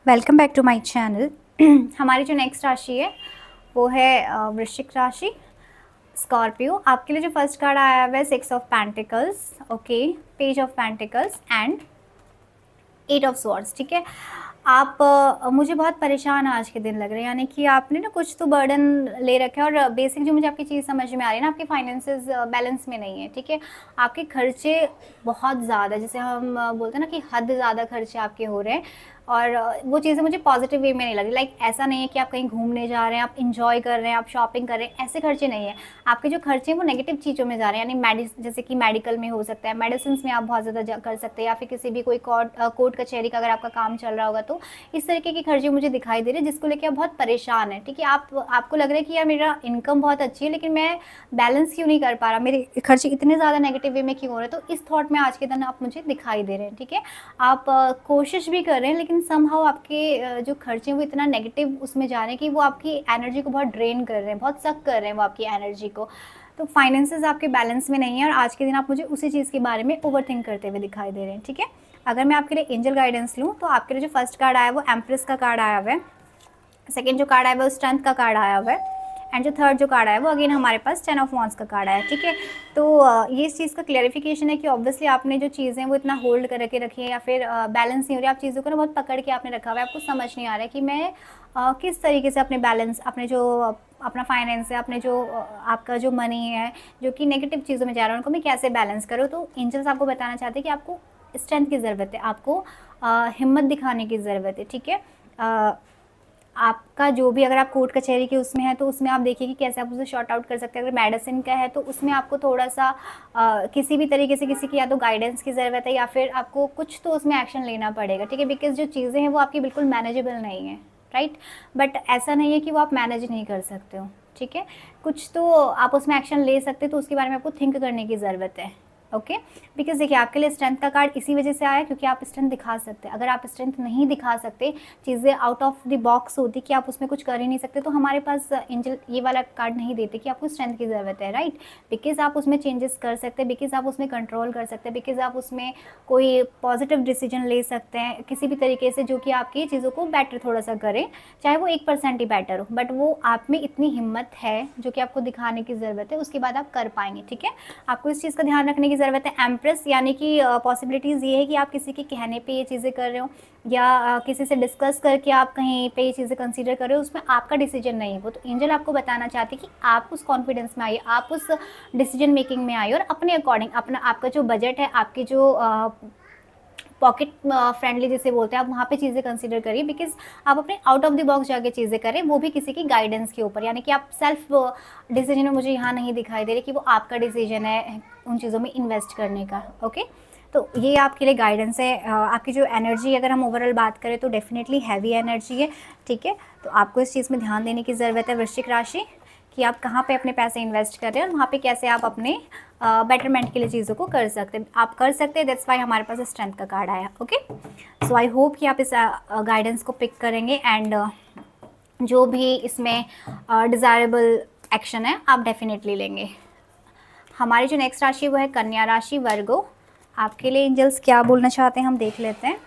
Welcome back to my channel. हमारी जो next राशि है वो है वृश्चिक राशि, स्कॉर्पियो। आपके लिए जो फर्स्ट कार्ड आया हुआ है 6 of pentacles, okay, page of pentacles and 8 of swords. ठीक है, आप मुझे बहुत परेशान आज के दिन लग रहे हैं, यानी कि आपने ना कुछ तो बर्डन ले रखा है। और बेसिक जो मुझे आपकी चीज़ समझ में आ रही है ना, आपके फाइनेंसेस बैलेंस में नहीं है। ठीक है, आपके खर्चे बहुत ज़्यादा, जैसे हम बोलते हैं ना कि हद ज़्यादा खर्चे आपके हो रहे हैं। और वो चीज़ें मुझे पॉजिटिव वे में नहीं लग रही। लाइक ऐसा नहीं है कि आप कहीं घूमने जा रहे हैं, आप इंजॉय कर रहे हैं, आप शॉपिंग कर रहे हैं, ऐसे खर्चे नहीं है। आपके जो खर्चे हैं वो नेगेटिव चीज़ों में जा रहे हैं, यानी जैसे कि मेडिकल में हो सकता है, मेडिसिन में आप बहुत ज़्यादा कर सकते हैं, या फिर किसी भी कोई कोर्ट कचहरी का अगर आपका काम चल रहा होगा तो इस तरीके के खर्चे मुझे दिखाई दे रहे हैं, जिसको लेकर आप बहुत परेशान है। ठीक है, आपको लग रहा है कि यार मेरा इनकम बहुत अच्छी है लेकिन मैं बैलेंस क्यों नहीं कर पा रहा, मेरे खर्चे इतने ज़्यादा नेगेटिव वे में क्यों हो रहे हैं। तो इस थॉट में आज के दिन आप मुझे दिखाई दे रहे हैं। ठीक है, आप कोशिश भी कर रहे हैं लेकिन समहाउ आपके जो खर्चे हैं वो इतना नेगेटिव उसमें जा रहे हैं कि वो आपकी एनर्जी को बहुत ड्रेन कर रहे हैं, बहुत सक कर रहे हैं वो आपकी एनर्जी को। तो फाइनेंसेस आपके बैलेंस में नहीं है और आज के दिन आप मुझे उसी चीज़ के बारे में ओवरथिंक करते हुए दिखाई दे रहे हैं। ठीक है, अगर मैं आपके लिए एंजल गाइडेंस लूँ तो आपके लिए जो फर्स्ट कार्ड आया है वो एम्प्रेस का कार्ड आया हुआ है, सेकेंड जो कार्ड आया हुआ है वो स्ट्रेंथ का कार्ड आया हुआ है, एंड जो थर्ड जो कार्ड आया है वो अगेन हमारे पास 10 ऑफ वॉन्ड्स का कार्ड आया है। ठीक है, तो ये इस चीज़ का क्लैरिफिकेशन है कि ऑब्वियसली आपने जो चीज़ें वो इतना होल्ड करके रखी है या फिर बैलेंस नहीं हो रही, आप चीज़ों को ना बहुत पकड़ के आपने रखा हुआ है, आपको समझ नहीं आ रहा है कि मैं किस तरीके से अपने बैलेंस, अपने जो अपना फाइनेंस है, अपने जो आपका जो मनी है जो कि नेगेटिव चीज़ों में जा रहा है उनको मैं कैसे बैलेंस करूँ। तो एंजल्स आपको बताना चाहते हैं कि आपको स्ट्रेंथ की ज़रूरत है, आपको हिम्मत दिखाने की ज़रूरत है। ठीक है, आपका जो भी, अगर आप कोर्ट कचहरी के उसमें है तो उसमें आप देखिए कि कैसे आप उसे शॉर्ट आउट कर सकते हैं। अगर मेडिसिन का है तो उसमें आपको थोड़ा सा किसी भी तरीके से किसी की या तो गाइडेंस की ज़रूरत है या फिर आपको कुछ तो उसमें एक्शन लेना पड़ेगा। ठीक है, बिकॉज जो चीज़ें हैं वो आपकी बिल्कुल मैनेजेबल नहीं है, राइट। बट ऐसा नहीं है कि वो आप मैनेज नहीं कर सकते हो। ठीक है, कुछ तो आप उसमें एक्शन ले सकते, तो उसके बारे में आपको थिंक करने की ज़रूरत है। ओके, बिकॉज देखिए आपके लिए स्ट्रेंथ का कार्ड इसी वजह से आया क्योंकि आप स्ट्रेंथ दिखा सकते हैं। अगर आप स्ट्रेंथ नहीं दिखा सकते, चीज़ें आउट ऑफ द बॉक्स होती कि आप उसमें कुछ कर ही नहीं सकते, तो हमारे पास एंजल ये वाला कार्ड नहीं देते कि आपको स्ट्रेंथ की ज़रूरत है, राइट। बिकॉज आप उसमें चेंजेस कर सकते हैं, बिकॉज आप उसमें कंट्रोल कर सकते हैं, बिकॉज आप उसमें कोई पॉजिटिव डिसीजन ले सकते हैं किसी भी तरीके से जो कि आपकी चीज़ों को बेटर थोड़ा सा करे, चाहे वो 1% ही बेटर हो, बट वो आप में इतनी हिम्मत है जो कि आपको दिखाने की ज़रूरत है, उसके बाद आप कर पाएंगे। ठीक है, आपको इस चीज़ का ध्यान रखने की ज़रूरत है। एम्प्रेस यानी कि पॉसिबिलिटीज़ ये है कि आप किसी के कहने पे ये चीज़ें कर रहे हो या किसी से डिस्कस करके आप कहीं पे ये चीज़ें कंसीडर कर रहे हो, उसमें आपका डिसीजन नहीं है वो। तो एंजल आपको बताना चाहते हैं कि आप उस कॉन्फिडेंस में आइए, आप उस डिसीजन मेकिंग में आइए और अपने अकॉर्डिंग अपना आपका जो बजट है, आपकी जो पॉकेट फ्रेंडली जिसे बोलते हैं, आप वहाँ पे चीज़ें कंसीडर करिए, बिकॉज आप अपने आउट ऑफ द बॉक्स जाके चीज़ें करें, वो भी किसी की गाइडेंस के ऊपर। यानी कि आप सेल्फ डिसीजन में मुझे यहाँ नहीं दिखाई दे रही कि वो आपका डिसीजन है उन चीज़ों में इन्वेस्ट करने का। ओके, तो ये आपके लिए गाइडेंस है। आपकी जो एनर्जी अगर हम ओवरऑल बात करें तो डेफिनेटली हैवी एनर्जी है। ठीक है, तो आपको इस चीज़ में ध्यान देने की ज़रूरत है वृश्चिक राशि, कि आप कहाँ पे अपने पैसे इन्वेस्ट कर रहे हैं और वहाँ पे कैसे आप अपने बेटरमेंट के लिए चीज़ों को कर सकते हैं। आप कर सकते हैं, दैट्स वाई हमारे पास स्ट्रेंथ का कार्ड आया। ओके, सो आई होप कि आप इस गाइडेंस को पिक करेंगे एंड जो भी इसमें डिज़ायरेबल एक्शन है आप डेफिनेटली लेंगे। हमारी जो नेक्स्ट राशि वो है कन्या राशि, वर्गो। आपके लिए एंजल्स क्या बोलना चाहते हैं हम देख लेते हैं।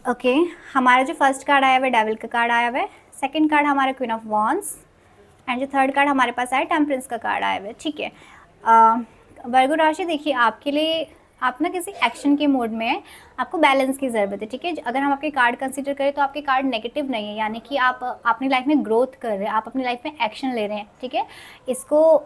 ओके, हमारा जो फर्स्ट कार्ड आया हुआ है डेविल का कार्ड आया हुआ है, सेकंड कार्ड हमारा क्वीन ऑफ वॉन्ड्स, एंड जो थर्ड कार्ड हमारे पास आया टेम्परेंस का कार्ड आया हुआ है। ठीक है, वर्गो राशि, देखिए आपके लिए आप ना किसी एक्शन के मोड में है, आपको बैलेंस की ज़रूरत है। ठीक है, अगर हम आपके कार्ड कंसीडर करें तो आपके कार्ड नेगेटिव नहीं है, यानी कि आप अपनी लाइफ में ग्रोथ कर रहे हैं, आप अपनी लाइफ में एक्शन ले रहे हैं। ठीक है, इसको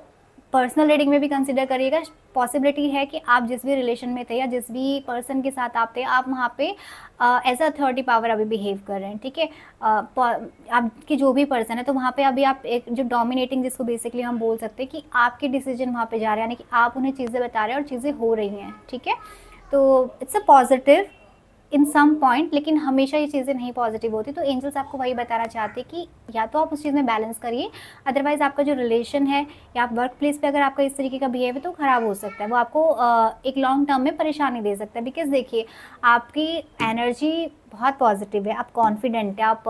पर्सनल रीडिंग में भी कंसिडर करिएगा। पॉसिबिलिटी है कि आप जिस भी रिलेशन में थे या जिस भी पर्सन के साथ आप थे, आप वहाँ पे एज अ अथॉरिटी पावर अभी बिहेव कर रहे हैं। ठीक है, आपकी जो भी पर्सन है तो वहाँ पे अभी आप एक जो डोमिनेटिंग, जिसको बेसिकली हम बोल सकते हैं कि आपके डिसीजन वहाँ पे जा रहे हैं, यानी कि आप उन्हें चीज़ें बता रहे हैं और चीज़ें हो रही हैं। ठीक है, तो it's a positive in some point, लेकिन हमेशा ये चीज़ें नहीं पॉजिटिव होती। तो एंजल्स आपको वही बताना चाहते हैं कि या तो आप उस चीज़ में बैलेंस करिए, अदरवाइज़ आपका जो रिलेशन है या आप वर्क प्लेस पे अगर आपका इस तरीके का बिहेव है तो ख़राब हो सकता है, वो आपको एक लॉन्ग टर्म में परेशानी दे सकता है। बिकॉज देखिए आपकी एनर्जी बहुत पॉजिटिव है, आप कॉन्फिडेंट है, आप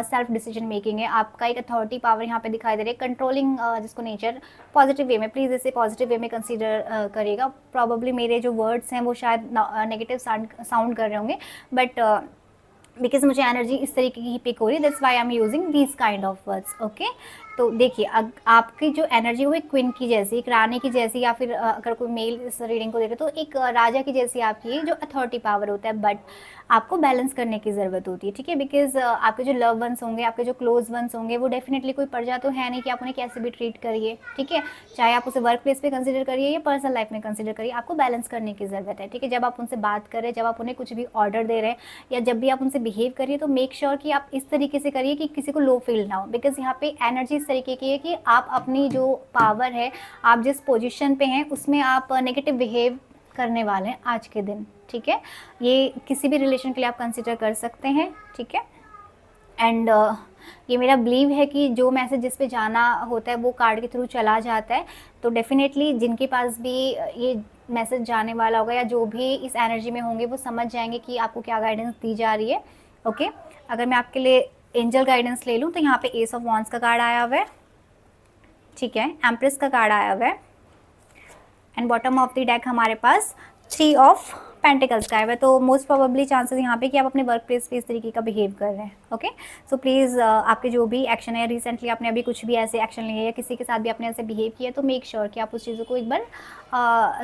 सेल्फ डिसीजन मेकिंग है, आपका एक अथॉरिटी पावर यहाँ पे दिखाई दे रही है, कंट्रोलिंग जिसको नेचर, पॉजिटिव वे में। प्लीज़ इसे पॉजिटिव वे में कंसीडर करिएगा। प्रॉबली मेरे जो वर्ड्स हैं वो शायद नेगेटिव साउंड कर रहे होंगे, बट बिकॉज मुझे एनर्जी इस तरीके की ही पिक हो रही है, that's why I am using these kind of words. Okay, तो देखिए आपकी जो एनर्जी वो एक क्वीन की जैसी, एक रानी की जैसी, या फिर अगर कोई मेल इस रीडिंग को देखे तो एक राजा की जैसी आपकी जो अथॉरिटी पावर होता है, बट आपको बैलेंस करने की ज़रूरत होती है, ठीक है। बिकॉज आपके जो लव वंस होंगे, आपके जो क्लोज वंस होंगे, वो डेफिनेटली कोई प्रजा तो है नहीं कि आप उन्हें कैसे भी ट्रीट करिए, ठीक है। चाहे आप उसे वर्क प्लेस पे कंसिडर करिए या पर्सनल लाइफ में कंसिडर करिए, आपको बैलेंस करने की ज़रूरत है, ठीक है। जब आप उनसे बात कर रहे हैं, जब आप उन्हें कुछ भी ऑर्डर दे रहे हैं, या जब भी आप उनसे बिहेव करिए, तो मेक श्योर कि आप इस तरीके से करिए कि किसी को लो फील ना हो। बिकॉज यहाँ पे एनर्जी इस तरीके की है कि आप अपनी जो पावर है, आप जिस पोजीशन पे हैं, उसमें आप नेगेटिव बिहेव करने वाले हैं आज के दिन, ठीक है। ये किसी भी रिलेशन के लिए आप कंसिडर कर सकते हैं, ठीक है। एंड ये मेरा बिलीव है कि जो मैसेज जिस पे जाना होता है वो कार्ड के थ्रू चला जाता है, तो डेफिनेटली जिनके पास भी ये मैसेज जाने वाला होगा, या जो भी इस एनर्जी में होंगे, वो समझ जाएंगे कि आपको क्या गाइडेंस दी जा रही है। ओके, अगर मैं आपके लिए एंजल गाइडेंस ले लूँ तो यहाँ पे एस ऑफ वॉन्ड्स का कार्ड आया हुआ है, ठीक है, एम्प्रेस का कार्ड आया हुआ है, and bottom of the deck हमारे पास 3 ऑफ पेंटिकल्स का है। तो मोस्ट प्रोबेबली चांसेस यहाँ पे कि आप अपने वर्क प्लेस पे इस तरीके का बिहेव कर रहे हैं। ओके, सो प्लीज़ आपके जो भी एक्शन है, रिसेंटली आपने अभी कुछ भी ऐसे एक्शन लिए या किसी के साथ भी आपने ऐसे बिहेव किया, तो मेक श्योर कि आप उस चीज़ों को एक बार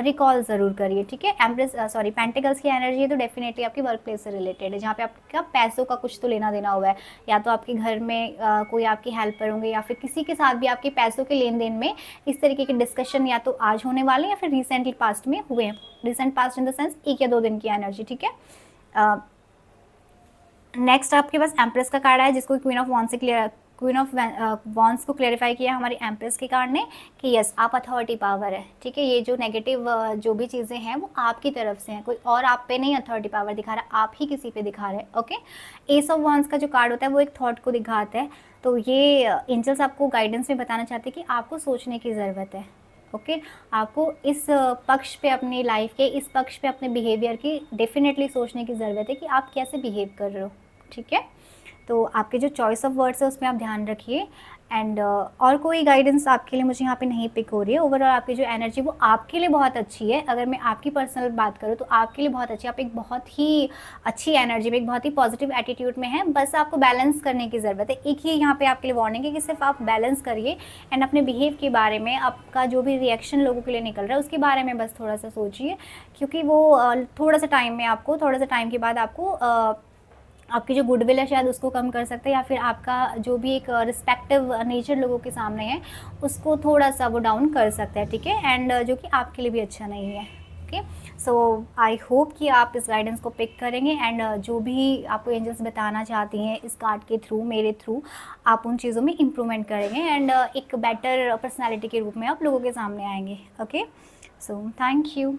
रिकॉल ज़रूर करिए, ठीक है। एम्प्रेस पेंटिकल्स की एनर्जी है, तो डेफिनेटली आपकी वर्क प्लेस से रिलेटेड है, जहाँ पे आपका पैसों का कुछ तो लेना देना हुआ है, या तो आपके घर में कोई आपकी हेल्पर होंगे, या फिर किसी के साथ भी आपके पैसों के लेन देन में इस तरीके के डिस्कशन या तो आज होने वाले, या फिर रिसेंटली पास्ट में हुए हैं। Recent past in the sense 1 या 2 दिन की एनर्जी, ठीक है। नेक्स्ट आपके पास एम्प्रेस का कार्ड है, जिसको क्वीन ऑफ वॉन्ड्स से क्वीन ऑफ वॉन्ड्स को क्लेरिफाई किया हमारी एम्प्रेस के कार्ड ने कि यस, आप अथॉरिटी पावर है, ठीक है। ये जो नेगेटिव जो भी चीज़ें हैं वो आपकी तरफ से हैं, कोई और आप पे नहीं अथॉरिटी पावर दिखा रहा, आप ही किसी पे दिखा रहे हैं। ओके, एस ऑफ वॉन्ड्स का जो कार्ड होता है वो एक थॉट को दिखाता है, तो ये एंजल्स आपको गाइडेंस में बताना चाहते हैं कि आपको सोचने की ज़रूरत है। ओके, आपको इस पक्ष पे, अपनी लाइफ के इस पक्ष पे अपने बिहेवियर की डेफिनेटली सोचने की ज़रूरत है कि आप कैसे बिहेव कर रहे हो, ठीक है। तो आपके जो चॉइस ऑफ वर्ड्स है उसमें आप ध्यान रखिए। एंड और कोई गाइडेंस आपके लिए मुझे यहाँ पे नहीं पिक हो रही है। ओवरऑल आपकी जो एनर्जी वो आपके लिए बहुत अच्छी है। अगर मैं आपकी पर्सनल बात करूँ तो आपके लिए बहुत अच्छी है, आप एक बहुत ही अच्छी एनर्जी में, एक बहुत ही पॉजिटिव एटीट्यूड में हैं, बस आपको बैलेंस करने की ज़रूरत है। एक ही यहाँ पे आपके लिए वार्निंग है कि सिर्फ आप बैलेंस करिए, एंड अपने बिहेव के बारे में, आपका जो भी रिएक्शन लोगों के लिए निकल रहा है उसके बारे में बस थोड़ा सा सोचिए, क्योंकि वो थोड़ा सा टाइम में आपको, थोड़ा सा टाइम के बाद आपको आपकी जो गुडविल है शायद उसको कम कर सकते हैं, या फिर आपका जो भी एक रिस्पेक्टिव नेचर लोगों के सामने है उसको थोड़ा सा वो डाउन कर सकता है, ठीक है। एंड जो कि आपके लिए भी अच्छा नहीं है। ओके, सो आई होप कि आप इस गाइडेंस को पिक करेंगे, एंड जो भी आपको एंजल्स बताना चाहती हैं इस कार्ड के थ्रू, मेरे थ्रू, आप उन चीज़ों में इम्प्रूवमेंट करेंगे, एंड एक बेटर पर्सनैलिटी के रूप में आप लोगों के सामने आएंगे। Okay, so thank you.